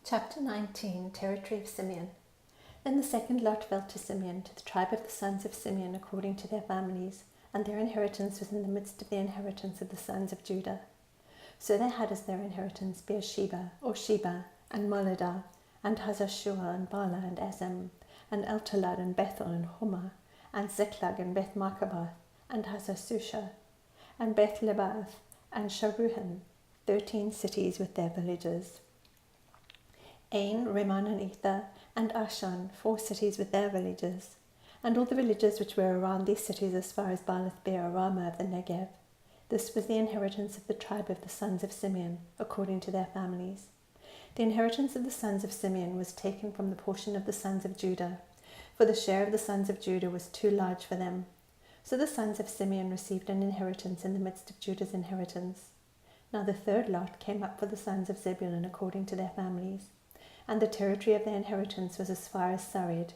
Chapter 19, Territory of Simeon. Then the second lot fell to Simeon, to the tribe of the sons of Simeon according to their families, and their inheritance was in the midst of the inheritance of the sons of Judah. So they had as their inheritance Beersheba, or Sheba, and Moladah, and Hazar-shual, and Bala, and Ezem, and Eltolad, and Bethel, and Humah, and Ziklag, and Beth-Markaboth, and Hazar-susha, and Beth-lebaoth, and Sharuhen, 13 cities with their villages. Ain, Rimmon, and Ether, and Ashan, 4 cities with their villages, and all the villages which were around these cities as far as Baalath-beer, Ramah of the Negev. This was the inheritance of the tribe of the sons of Simeon, according to their families. The inheritance of the sons of Simeon was taken from the portion of the sons of Judah, for the share of the sons of Judah was too large for them. So the sons of Simeon received an inheritance in the midst of Judah's inheritance. Now the third lot came up for the sons of Zebulun according to their families, and the territory of their inheritance was as far as Sarid.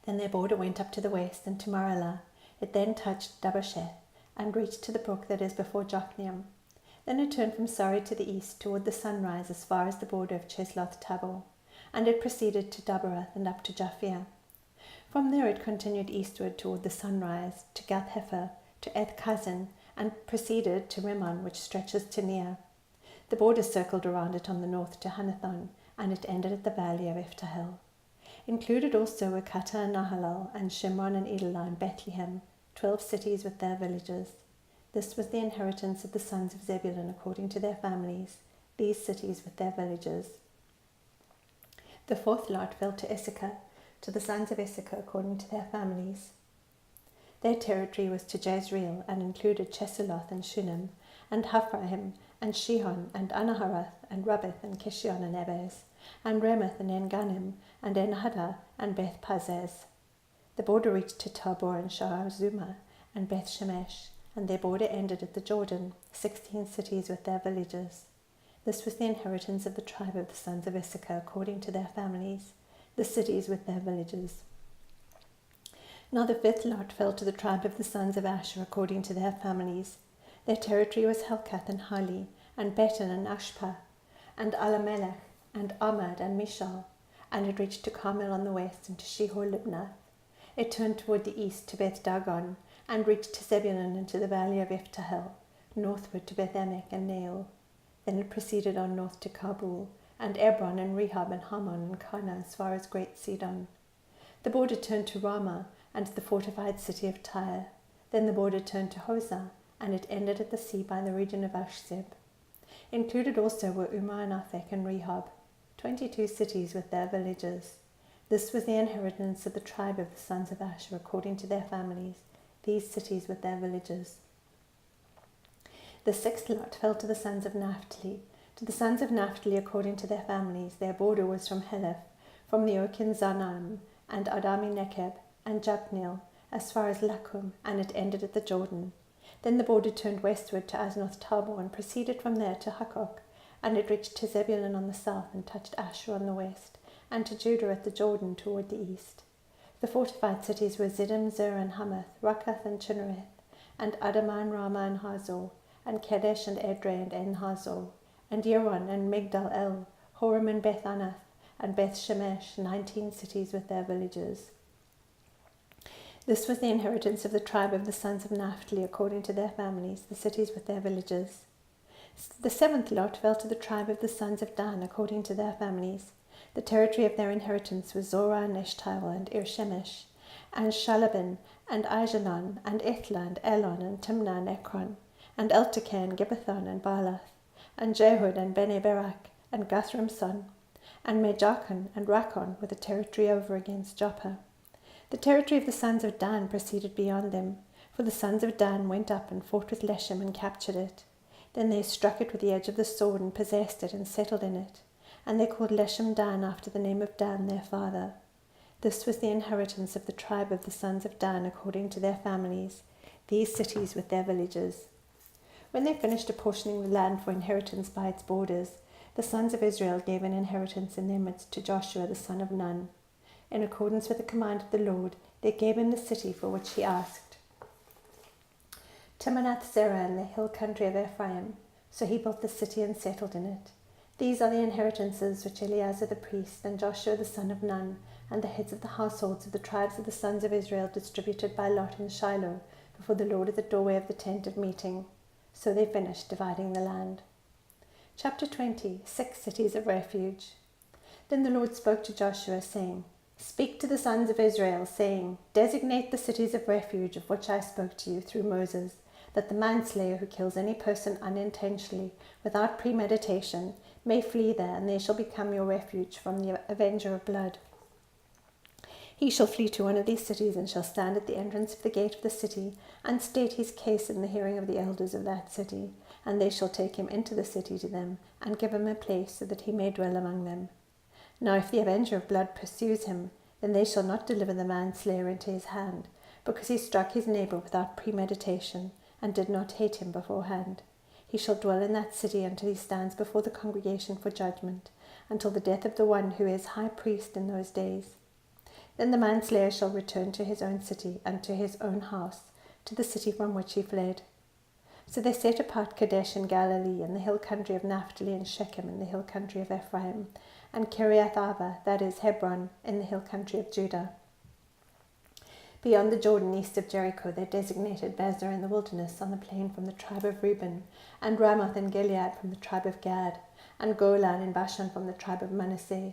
Then their border went up to the west and to Maralah. It then touched Dabbasheth, and reached to the brook that is before Jokneam. Then it turned from Sarid to the east toward the sunrise as far as the border of Chesloth-Tabor, and it proceeded to Daberath and up to Japhia. From there it continued eastward toward the sunrise, to Gath-Hepher, to Eth-Kazin, and proceeded to Rimmon, which stretches to Nia. The border circled around it on the north to Hanathon, and it ended at the valley of Eftahel. Included also were Kata and Nahalal, and Shimron and Elah and Bethlehem, 12 cities with their villages. This was the inheritance of the sons of Zebulun according to their families, these cities with their villages. The fourth lot fell to Issachar, to the sons of Issachar according to their families. Their territory was to Jezreel, and included Chesulloth and Shunem, and Haphraim, and Shihon, and Anaharath, and Rabbith, and Kishion, and Ebez, and Ramoth, and En-Ganim, and En-Haddah, and Beth-Pazez. The border reached to Tabor, and Shahar-Zuma, and Beth-Shemesh, and their border ended at the Jordan, 16 cities with their villages. This was the inheritance of the tribe of the sons of Issachar according to their families, the cities with their villages. Now the fifth lot fell to the tribe of the sons of Asher according to their families. Their territory was Helkath and Hali, and Betan and Ashpa, and Alamelech, and Ahmad and Mishal, and it reached to Carmel on the west and to Shihor-Libnath. It turned toward the east to Beth-Dagon, and reached to Zebulun and to the valley of Eftahel, northward to Beth-Emek and Nael. Then it proceeded on north to Kabul, and Ebron and Rehob and Hammon and Kana as far as Great Sidon. The border turned to Ramah and to the fortified city of Tyre. Then the border turned to Hosah, and it ended at the sea by the region of Ashzib. Included also were Umah and Athek and Rehob, 22 cities with their villages. This was the inheritance of the tribe of the sons of Asher according to their families, these cities with their villages. The sixth lot fell to the sons of Naphtali. To the sons of Naphtali according to their families, their border was from Heleph, from the oak in Zaanannim, and Adami-Nekeb, and Jabneel, as far as Lakum, and it ended at the Jordan. Then the border turned westward to Aznoth-Tabor, and proceeded from there to Hukkok, and it reached to Zebulun on the south, and touched Asher on the west, and to Judah at the Jordan toward the east. The fortified cities were Ziddim, Zer, and Hamath, Rakkath, and Chinnereth, and Adamah, and Ramah, and Hazor, and Kedesh, and Edrei, and En-Hazor, and Yeron, and Migdal-El, Horem, and Beth-Anath, and Beth-Shemesh, 19 cities with their villages. This was the inheritance of the tribe of the sons of Naphtali according to their families, the cities with their villages. The seventh lot fell to the tribe of the sons of Dan according to their families. The territory of their inheritance was Zorah and Eshtaol and Ir-Shemesh, and Shalabin, and Aijalon, and Ithla, and Elon, and Timnah, and Ekron, and Eltekeh, and Gibbethon, and Baalath, and Jehud, and Bene-Berak, and Gathrimson, and Mejarkon, and Rakon, with a territory over against Joppa. The territory of the sons of Dan proceeded beyond them, for the sons of Dan went up and fought with Leshem and captured it. Then they struck it with the edge of the sword and possessed it and settled in it, and they called Leshem Dan after the name of Dan their father. This was the inheritance of the tribe of the sons of Dan according to their families, these cities with their villages. When they finished apportioning the land for inheritance by its borders, the sons of Israel gave an inheritance in their midst to Joshua the son of Nun. In accordance with the command of the Lord, they gave him the city for which he asked. Timnath-Serah in the hill country of Ephraim, so he built the city and settled in it. These are the inheritances which Eleazar the priest and Joshua the son of Nun and the heads of the households of the tribes of the sons of Israel distributed by lot in Shiloh before the Lord at the doorway of the tent of meeting. So they finished dividing the land. Chapter 20. 6 cities of refuge. Then the Lord spoke to Joshua, saying, Speak to the sons of Israel, saying, Designate the cities of refuge of which I spoke to you through Moses, that the manslayer who kills any person unintentionally, without premeditation, may flee there, and they shall become your refuge from the avenger of blood. He shall flee to one of these cities, and shall stand at the entrance of the gate of the city, and state his case in the hearing of the elders of that city, and they shall take him into the city to them, and give him a place, so that he may dwell among them. Now if the avenger of blood pursues him, then they shall not deliver the manslayer into his hand, because he struck his neighbour without premeditation, and did not hate him beforehand. He shall dwell in that city until he stands before the congregation for judgment, until the death of the one who is high priest in those days. Then the manslayer shall return to his own city, and to his own house, to the city from which he fled. So they set apart Kadesh in Galilee, in the hill country of Naphtali, and Shechem in the hill country of Ephraim, and Kiriath Arba, that is Hebron, in the hill country of Judah. Beyond the Jordan, east of Jericho, they designated Bezer in the wilderness on the plain from the tribe of Reuben, and Ramoth in Gilead from the tribe of Gad, and Golan in Bashan from the tribe of Manasseh.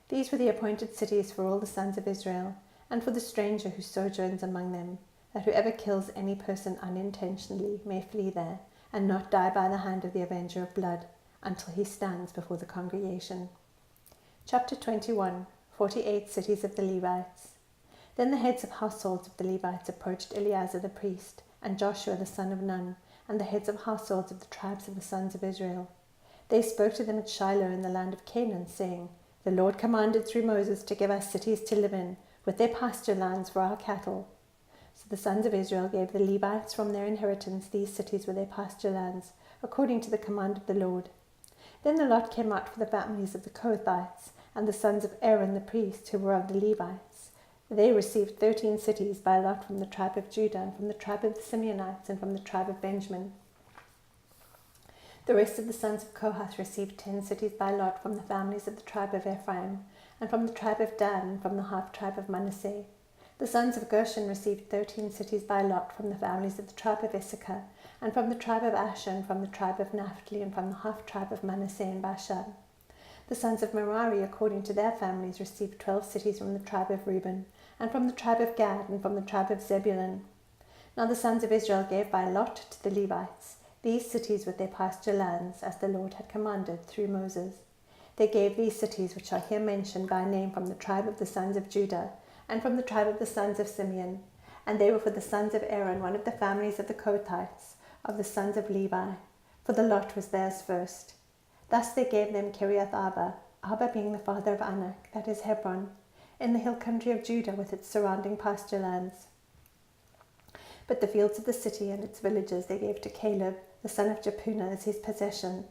These were the appointed cities for all the sons of Israel, and for the stranger who sojourns among them, that whoever kills any person unintentionally may flee there, and not die by the hand of the avenger of blood, until he stands before the congregation. Chapter 21. 48 cities of the Levites. Then the heads of households of the Levites approached Eleazar the priest, and Joshua the son of Nun, and the heads of households of the tribes of the sons of Israel. They spoke to them at Shiloh in the land of Canaan, saying, The Lord commanded through Moses to give us cities to live in, with their pasture lands for our cattle. So the sons of Israel gave the Levites from their inheritance these cities with their pasture lands, according to the command of the Lord. Then the lot came out for the families of the Kohathites, and the sons of Aaron the priest, who were of the Levites. They received 13 cities by lot from the tribe of Judah, and from the tribe of the Simeonites, and from the tribe of Benjamin. The rest of the sons of Kohath received 10 cities by lot from the families of the tribe of Ephraim, and from the tribe of Dan, and from the half-tribe of Manasseh. The sons of Gershon received 13 cities by lot from the families of the tribe of Issachar, and from the tribe of Asher, and from the tribe of Naphtali, and from the half-tribe of Manasseh and Bashan. The sons of Merari, according to their families, received 12 cities from the tribe of Reuben, and from the tribe of Gad, and from the tribe of Zebulun. Now the sons of Israel gave by lot to the Levites these cities with their pasture lands, as the Lord had commanded through Moses. They gave these cities, which are here mentioned by name, from the tribe of the sons of Judah, and from the tribe of the sons of Simeon. And they were for the sons of Aaron, one of the families of the Kohathites, of the sons of Levi, for the lot was theirs first. Thus they gave them Kiriath Arba, Arba being the father of Anak, that is Hebron, in the hill country of Judah with its surrounding pasture lands. But the fields of the city and its villages they gave to Caleb, the son of Jephunneh, as his possession.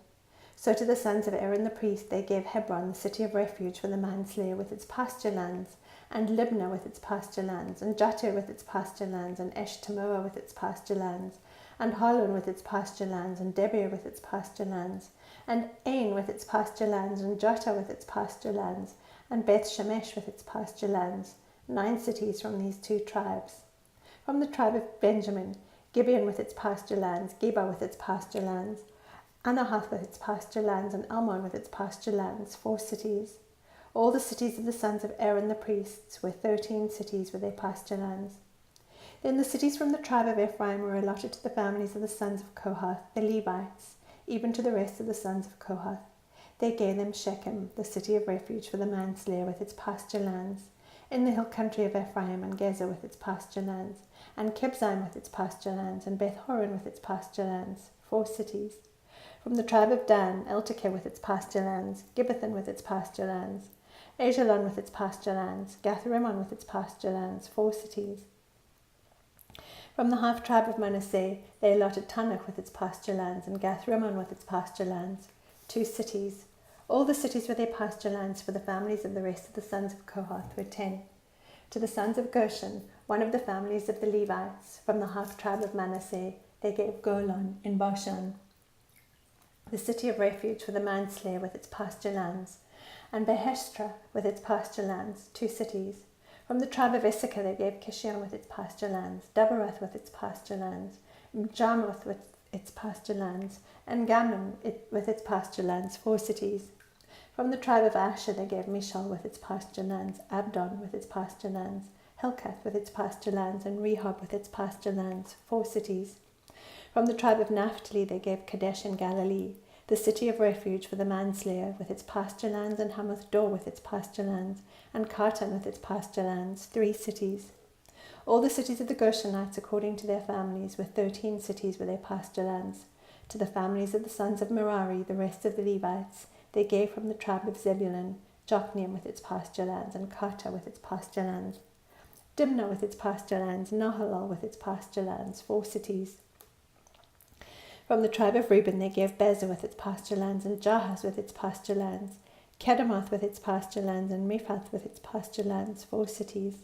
So to the sons of Aaron the priest they gave Hebron, the city of refuge for the manslayer, with its pasture lands, and Libnah with its pasture lands, and Jattir with its pasture lands, and Eshtemoa with its pasture lands, and Holon with its pasture lands, and Debir with its pasture lands, and Ain with its pasture lands, and Jotta with its pasture lands, and Beth Shemesh with its pasture lands, 9 cities from these 2 tribes. From the tribe of Benjamin, Gibeon with its pasture lands, Geba with its pasture lands, Anahath with its pasture lands, and Almon with its pasture lands, 4 cities. All the cities of the sons of Aaron the priests were 13 cities with their pasture lands. Then the cities from the tribe of Ephraim were allotted to the families of the sons of Kohath, the Levites, even to the rest of the sons of Kohath. They gave them Shechem, the city of refuge for the manslayer, with its pasture lands, in the hill country of Ephraim, and Gezer with its pasture lands, and Kibzaim with its pasture lands, and Beth-horon with its pasture lands, 4 cities. From the tribe of Dan, Eltekeh with its pasture lands, Gibbethon with its pasture lands, Ajalon with its pasture lands, Gath-rimmon with its pasture lands, 4 cities. From the half-tribe of Manasseh, they allotted Tanakh with its pasture lands, and Gath-rimmon with its pasture lands, 2 cities. All the cities with their pasture lands for the families of the rest of the sons of Kohath were 10. To the sons of Gershon, one of the families of the Levites, from the half-tribe of Manasseh, they gave Golan in Bashan, the city of refuge for the manslayer with its pasture lands, and Beheshtra with its pasture lands, 2 cities. From the tribe of Issachar they gave Kishion with its pasture lands, Daberath with its pasture lands, Jarmuth with its pasture lands, and Gammon with its pasture lands, 4 cities. From the tribe of Asher they gave Mishal with its pasture lands, Abdon with its pasture lands, Helkath with its pasture lands, and Rehob with its pasture lands, 4 cities. From the tribe of Naphtali they gave Kadesh in Galilee, the city of refuge for the manslayer, with its pasture lands, and Hamath Dor with its pasture lands, and Kartan with its pasture lands, 3 cities. All the cities of the Gershonites according to their families, with 13 cities with their pasture lands. To the families of the sons of Merari, the rest of the Levites, they gave from the tribe of Zebulun, Jokneam with its pasture lands, and Karta with its pasture lands, Dimnah with its pasture lands, Nahalal with its pasture lands, 4 cities. From the tribe of Reuben they gave Bezer with its pasture lands, and Jahaz with its pasture lands, Kedemoth with its pasture lands, and Mephath with its pasture lands, 4 cities.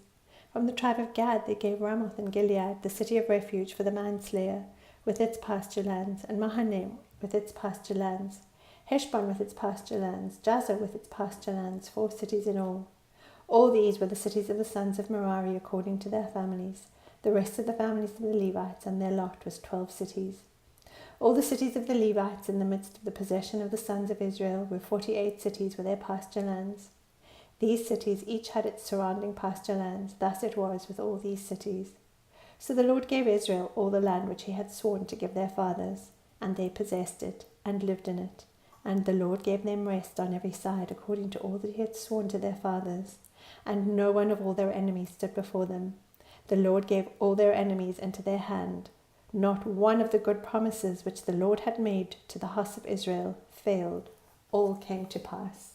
From the tribe of Gad they gave Ramoth in Gilead, the city of refuge for the manslayer, with its pasture lands, and Mahanaim with its pasture lands, Heshbon with its pasture lands, Jazer with its pasture lands, 4 cities in all. All these were the cities of the sons of Merari according to their families. The rest of the families of the Levites, and their lot was 12 cities. All the cities of the Levites in the midst of the possession of the sons of Israel were 48 cities with their pasture lands. These cities each had its surrounding pasture lands. Thus it was with all these cities. So the Lord gave Israel all the land which he had sworn to give their fathers, and they possessed it, and lived in it. And the Lord gave them rest on every side, according to all that he had sworn to their fathers. And no one of all their enemies stood before them. The Lord gave all their enemies into their hand. Not one of the good promises which the Lord had made to the house of Israel failed. All came to pass.